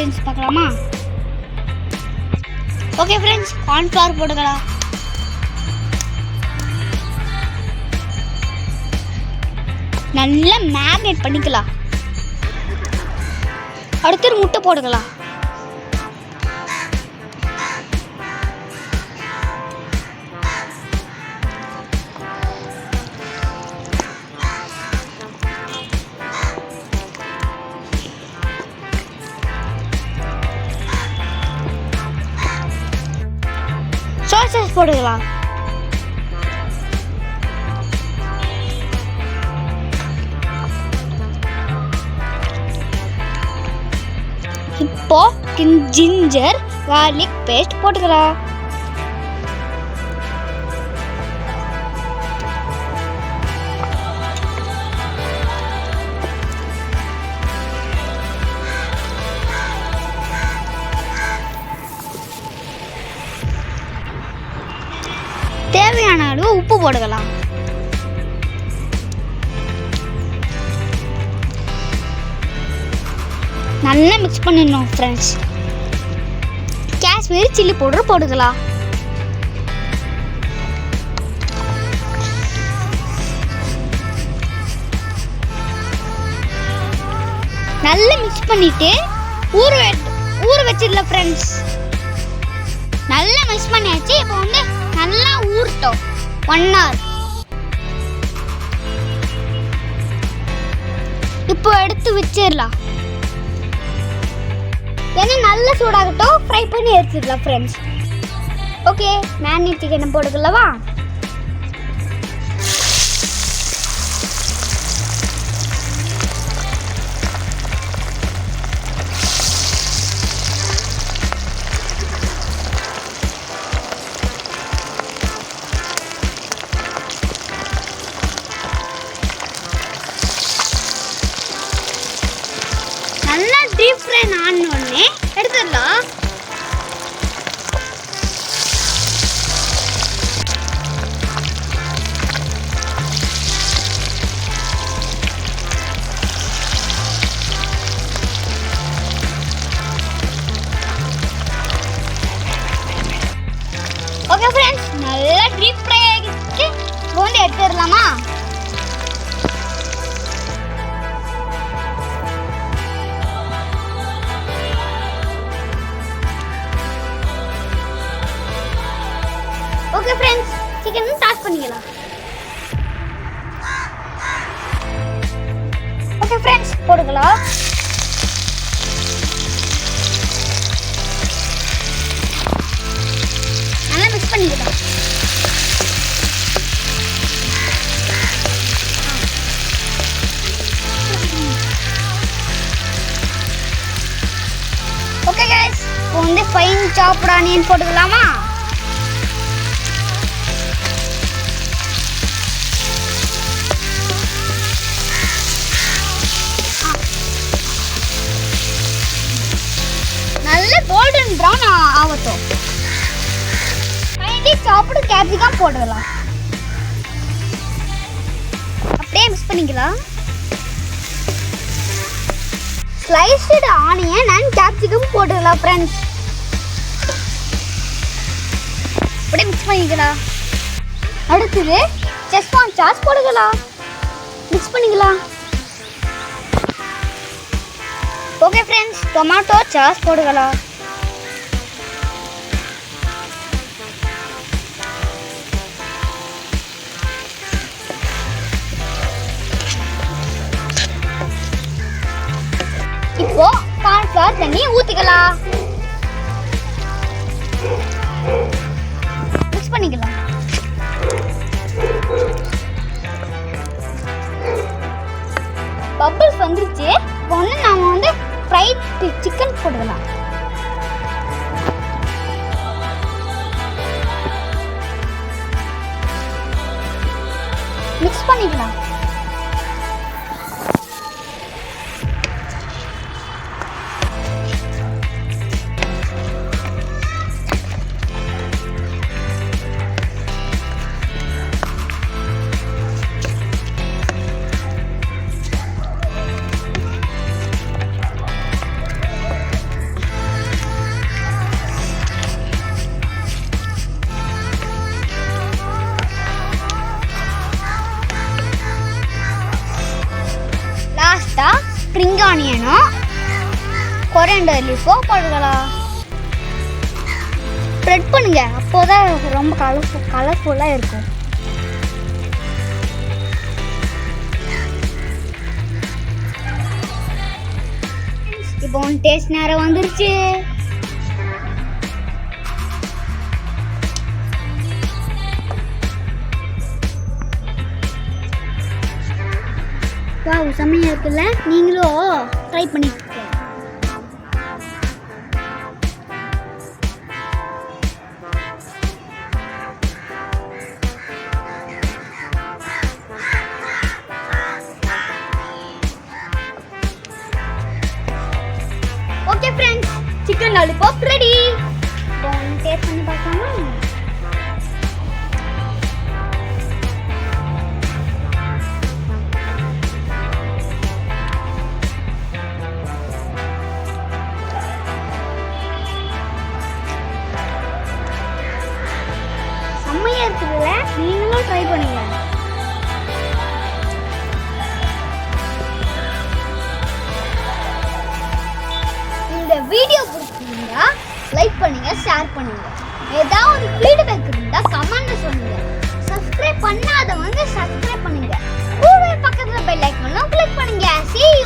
Ingredients பார்க்கலாமா? Okay friends, cornflour போட்டுக்கலாம். நல்லா மேரினேட் பண்ணிக்கலாம். அடுத்து முட்டை போட்டுக்கலாம். சாஸ் போட்டுக்கலாம். இப்போ ஜிஞ்சர் கார்லிக் பேஸ்ட் போட்டுக்கலாம். தேவையான அளவு உப்பு போட்டுக்கலாம். நல்லா மிக்ஸ் பண்ணிடணும் ஃப்ரெண்ட்ஸ். காஷ்மீரி சில்லி பவுடர் போட்டுக்கலாம். நல்லா மிக்ஸ் பண்ணிட்டு ஊற வச்சிடலாம் ஃப்ரெண்ட்ஸ். நல்லா மிக்ஸ் பண்ணியாச்சு. இப்போ வந்து நல்லா ஊறட்டும் 1 hour. இப்போ எடுத்து வச்சிடலாம். ஏன்னா நல்லா சூடாகட்டும், ஃப்ரை பண்ணி எடுத்துடலாம் ஃப்ரெண்ட்ஸ். ஓகே, மேரினேட் சிக்கனை போட்டுக்கலவா? நல்லா டீப் ஃப்ரை ஆனோடனே எடுத்துடலாம். ஓகே ஃப்ரெண்ட்ஸ், நல்லா டீப் ஃப்ரை ஆகிட்டு வந்து எடுத்துடலாமா? ஓகே ஃப்ரெண்ட்ஸ், சிக்கன் ஸ்டார்ட் பண்ணிக்கலாம். ஓகே ஃப்ரெண்ட்ஸ், போடுக்கலாம். நல்லா மிக்ஸ் பண்ணிக்கலாம். ஓகே गाइस, இப்போ வந்து ஃபைன் சாப்ட் ஆனியன் போட்டுக்கலாமா? கோல்டன் ப்ரௌன் ஆகட்டும். ஃபைனலி சாப்டு கேப்சிகம் போட்டுடலாம். அப்படியே மிக்ஸ் பண்ணிக்கலாம். ஸ்லைஸ்டு ஆனியன் அண்ட் கேப்சிகம் போட்டுடலாம் ஃப்ரெண்ட்ஸ். அப்படியே மிக்ஸ் பண்ணிக்கலாம். அடுத்தது செஸ்வான் சாஸ் போட்டுக்கலாம். மிக்ஸ் பண்ணிக்கலாம். ஓகே ஃப்ரெண்ட்ஸ், டொமேட்டோ சாஸ் போட்டுக்கலாம். இப்போ கார்ன்ஃப்ளவர் தண்ணி ஊத்திக்கலாம். மிக்ஸ் பண்ணிக்கலாம். பபிள்ஸ் வந்துருச்சு. இப்போ வந்து நாம வந்து ஃப்ரைட் சிக்கன் போட்டுக்கலாம். மிக்ஸ் பண்ணிக்கலாம். ஆனியனும் கொரியண்டர் லீஃபும் போட்டுக்கலாம். ஸ்ப்ரெட் பண்ணுங்க, அப்போதான் ரொம்ப கலர்ஃபுல்லாக இருக்கும். இப்போ டேஸ்ட் நேரம் வந்துருச்சு. வாவ், செம்மையா இருக்குல்ல? நீங்களும் ட்ரை பண்ணிக்கோங்க. Okay friends, chicken lollipop ready. இப்போ டேஸ்ட் பண்ணி பார்க்கலாமா? செம்மையா இருக்குதுல்ல? நீங்களும் ட்ரை பண்ணுங்க. இந்த வீடியோ பிடிச்சிருந்தா லைக் பண்ணுங்க, ஷேர் பண்ணுங்க. ஏதாவது ஒரு ஃபீட்பேக் இருந்தா கமெண்ட்ல சொல்லுங்க. சப்ஸ்கிரைப் பண்ணாதவங்க சப்ஸ்கிரைப் பண்ணுங்க. கூடவே பக்கத்துல பெல் ஐகானும் கிளிக் பண்ணுங்க. See you.